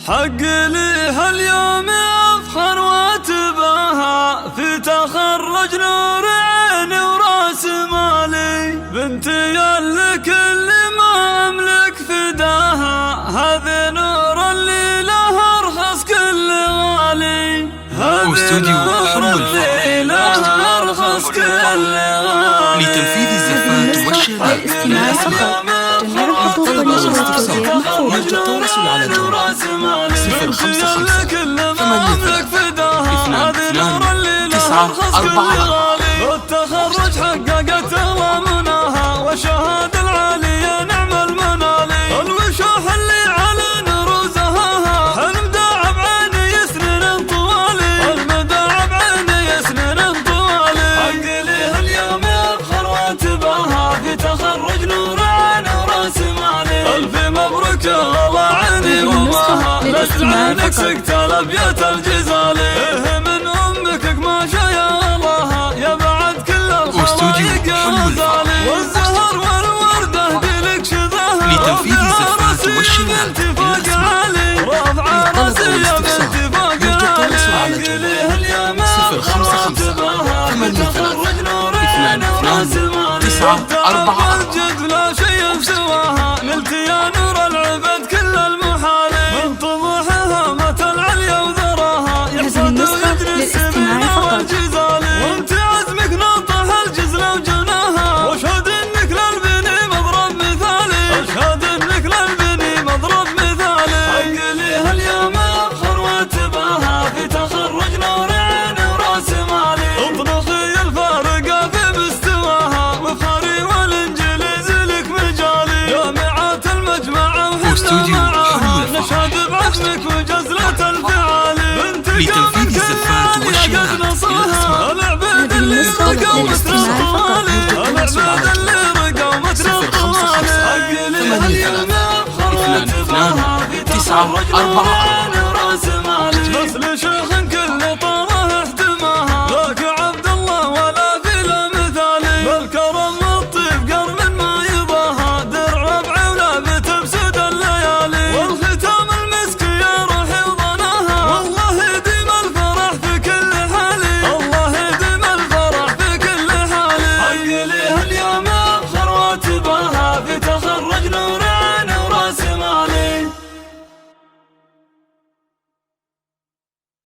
حق لي هاليوم أفخر واتباهى في تخرج نور عيني وراس مالي، بنتي اللي كل ما أملك فداها، هذه نور اللي لها أرخص كل غالي، هذه نور اللي لها أرخص كل غالي. لتنفيذ الزفات والشراء للاستماع فقط. جميع الخطوط والنشر والتوزيع محفوظة. يرجى التواصل على جوال 055 82 944. والتخرج حققت مناها والشهادة العالية نعم المنالي، الوشوح اللي على نروزها المداعب عيني سنين طوالي، المداعب عيني سنين طوالي، حق لي اليوم أفخر واتباهى في تخرج نور عين وراس مالي، ألف مبروك يا الله عيني وماها لست عينك سكت الأبيات الجزالي، من أمك قماشة يا الله يا بعد كل الخوايق غزالي، والزهر والوردة ديلك شذاها لتنفيذ الزفات والشراء اتفاق عالي، رافع راسي يا باتفاق عالي، عقلي اليوم 055 تخرج نور عين وراس مالي، 944. الجد لا شيء سواها نلت يا نور العباد كل المحالي، من طموحها مت العليا وذراها يحصد ويجلس والجزالي، وانت عزمك نطح الجزلة وجناها، واشهد انك للبني مضرب مثالي، اشهد انك للبني مضرب مثالي، عقلي اليوم افخر واتباهى في تخرج نور عين وراس مالي، اطنخي الفارقة في مستواها وفخري والانجليز لك مجالي، جامعات المجمع وحنا معاها نشهد بعزمك وجزلة الفعالي، بنت لتنفيذ الزفات والشراء نصرها العباد اللي رقوا متر الطوالي، العباد اللي رقوا متر الطوالي، عقلي اليوم أفخر واتباهى في تخرج نور عين وراس مالي، نسل شيخ